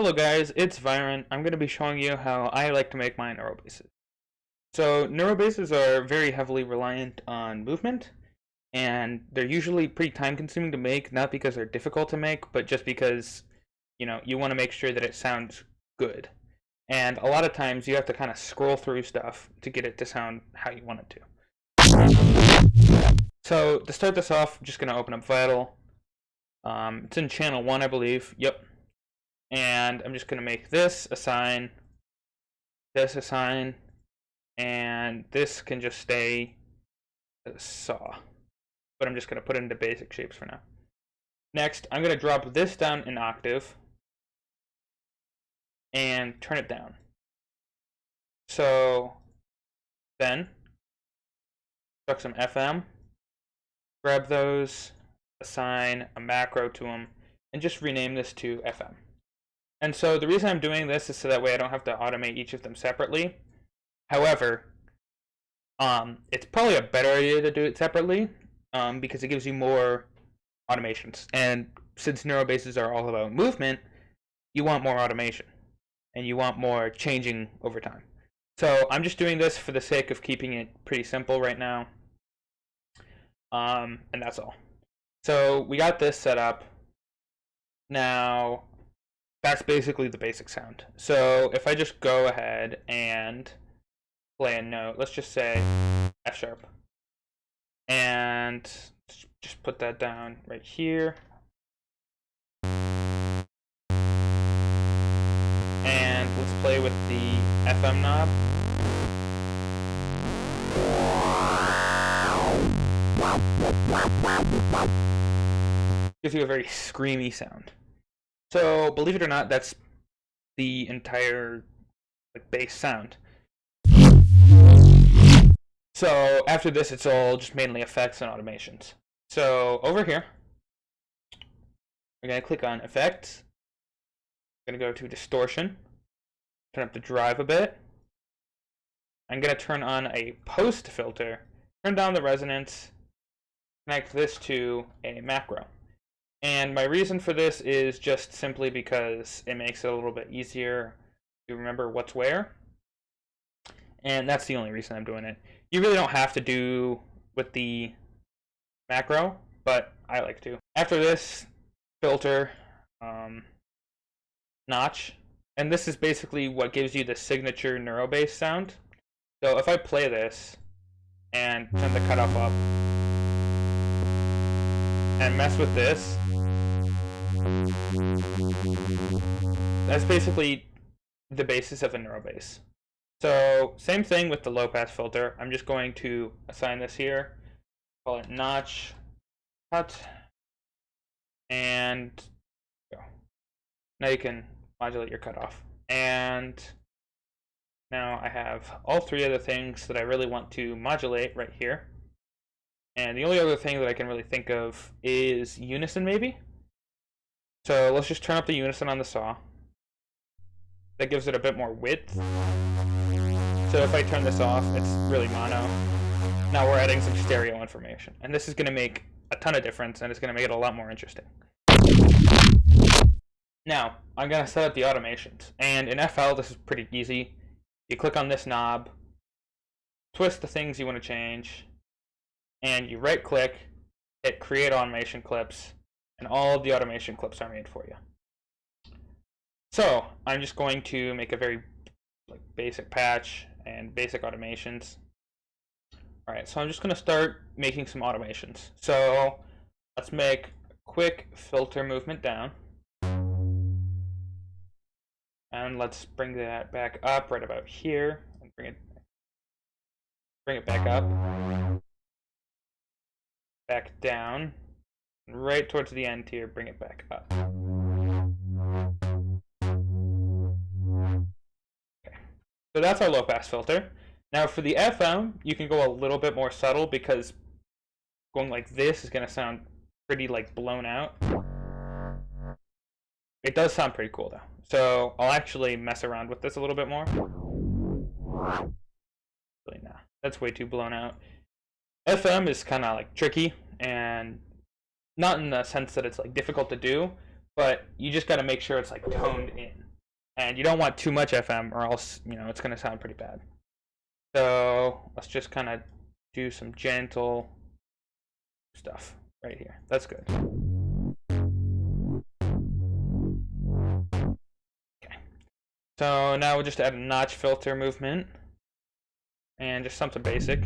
Hello guys, it's Viren. I'm going to be showing you how I like to make my neurobases. So neurobases are very heavily reliant on movement, and they're usually pretty time consuming to make, not because they're difficult to make, but just because, you want to make sure that it sounds good. And a lot of times you have to kind of scroll through stuff to get it to sound how you want it to. So to start this off, I'm just going to open up Vital. It's in channel 1, I believe. Yep. And I'm just going to make this a sign, and this can just stay a saw. But I'm just going to put it into basic shapes for now. Next, I'm going to drop this down an octave and turn it down. So then, chuck some FM, grab those, assign a macro to them, and just rename this to FM. And so the reason I'm doing this is so that way I don't have to automate each of them separately. However, it's probably a better idea to do it separately because it gives you more automations. And since neurobases are all about movement, you want more automation and you want more changing over time. So I'm just doing this for the sake of keeping it pretty simple right now. And that's all. So we got this set up. Now, that's basically the basic sound. So if I just go ahead and play a note, let's just say F sharp, and just put that down right here, and let's play with the FM knob. Gives you a very screamy sound. So, believe it or not, that's the entire bass sound. So, after this, it's all just mainly effects and automations. So, over here, we're going to click on Effects. I'm going to go to Distortion, turn up the drive a bit. I'm going to turn on a post filter, turn down the resonance, connect this to a macro. And my reason for this is just simply because it makes it a little bit easier to remember what's where. And that's the only reason I'm doing it. You really don't have to do with the macro, but I like to. After this, filter, notch. And this is basically what gives you the signature neurobass sound. So if I play this and turn the cutoff up and mess with this, that's basically the basis of a neurobass. So same thing with the low pass filter. I'm just going to assign this here, call it notch, cut, and go. Now you can modulate your cutoff. And now I have all three of the things that I really want to modulate right here. And the only other thing that I can really think of is unison, maybe. So let's just turn up the unison on the saw. That gives it a bit more width. So if I turn this off, it's really mono. Now we're adding some stereo information. And this is going to make a ton of difference, and it's going to make it a lot more interesting. Now, I'm going to set up the automations. And in FL, this is pretty easy. You click on this knob, twist the things you want to change, and you right-click, hit Create Automation Clips, and all of the automation clips are made for you. So I'm just going to make a very basic patch and basic automations. All right, so I'm just going to start making some automations. So let's make a quick filter movement down. And let's bring that back up right about here and bring it back up. Back down. Right towards the end here, bring it back up. Okay. So that's our low pass filter. Now for the FM, you can go a little bit more subtle because going like this is going to sound pretty blown out. It does sound pretty cool though. So I'll actually mess around with this a little bit more. Really, nah, that's way too blown out. FM is kind of tricky, and not in the sense that it's difficult to do, but you just got to make sure it's toned in. And you don't want too much FM or else, it's going to sound pretty bad. So let's just kind of do some gentle stuff right here. That's good. Okay. So now we'll just add a notch filter movement and just something basic.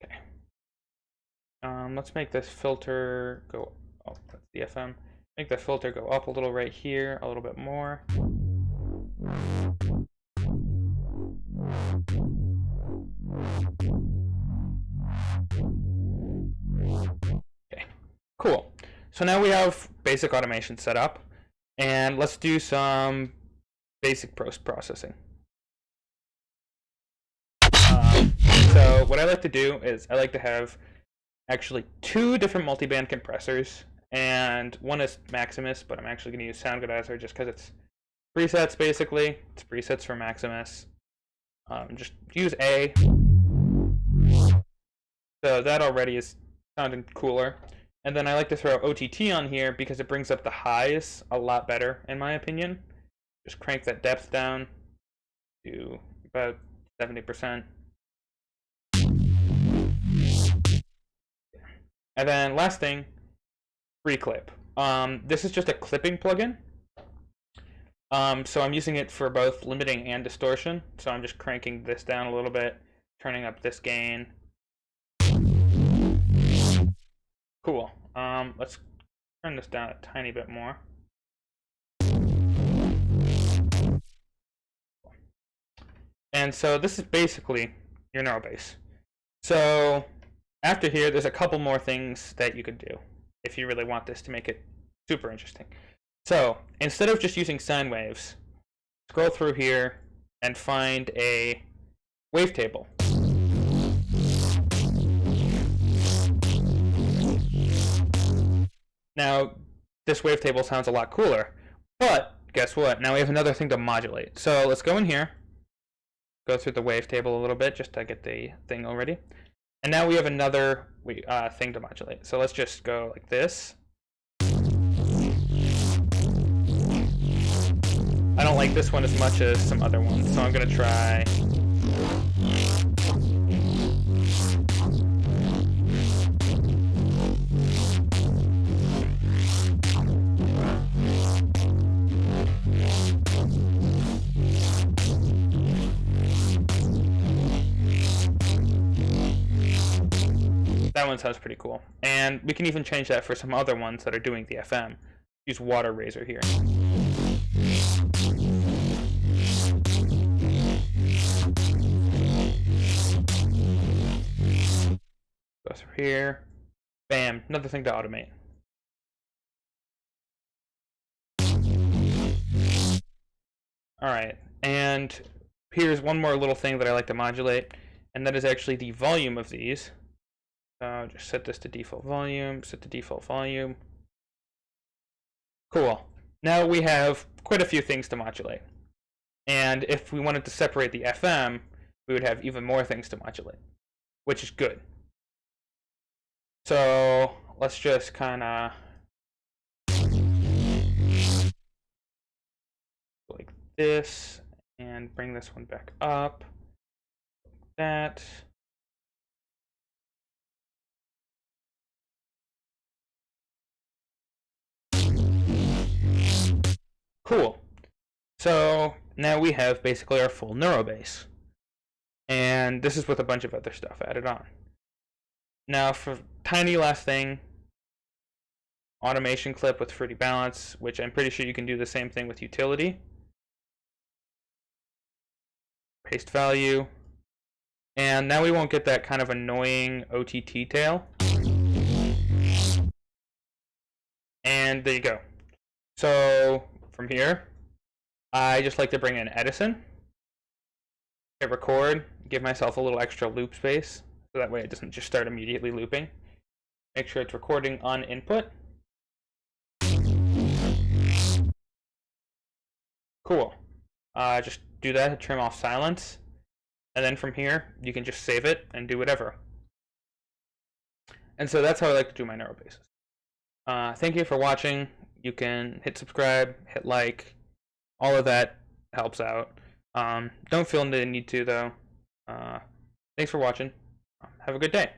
Okay. Let's make this filter go. Oh, that's the FM. Make the filter go up a little right here, a little bit more. Okay, cool. So now we have basic automation set up, and let's do some basic post-processing. So what I like to do is I like to have actually 2 different multiband compressors, and one is Maximus, but I'm actually going to use Soundgoodizer just because it's presets basically. It's presets for Maximus. Just use A. So that already is sounding cooler. And then I like to throw OTT on here because it brings up the highs a lot better, in my opinion. Just crank that depth down to about 70%. And then last thing, free clip. This is just a clipping plugin. So I'm using it for both limiting and distortion. So I'm just cranking this down a little bit, turning up this gain. Cool. Let's turn this down a tiny bit more. And so this is basically your Neurobass. So after here, there's a couple more things that you could do if you really want this to make it super interesting. So instead of just using sine waves, scroll through here and find a wavetable. Now, this wavetable sounds a lot cooler, but guess what? Now we have another thing to modulate. So let's go in here, go through the wavetable a little bit just to get the thing already. And now we have another thing to modulate. So let's just go like this. I don't like this one as much as some other ones, so I'm going to try. That one sounds pretty cool. And we can even change that for some other ones that are doing the FM. Use Water Razor here. Go through here. Bam, another thing to automate. Alright, and here's one more little thing that I like to modulate, and that is actually the volume of these. So just set this to default volume, set to default volume. Cool. Now we have quite a few things to modulate. And if we wanted to separate the FM, we would have even more things to modulate, which is good. So let's just kind of like this and bring this one back up. Like that. Cool. So now we have basically our full Neurobass. And this is with a bunch of other stuff added on. Now for tiny last thing, automation clip with fruity balance, which I'm pretty sure you can do the same thing with utility. Paste value. And now we won't get that kind of annoying OTT tail. And there you go. So from here, I just like to bring in Edison, hit record, give myself a little extra loop space, so that way it doesn't just start immediately looping. Make sure it's recording on input. Cool. Just do that, trim off silence, and then from here, you can just save it and do whatever. And so that's how I like to do my Neurobasses. Thank you for watching. You can hit subscribe, hit like, all of that helps out. Don't feel the need to, though. Thanks for watching. Have a good day.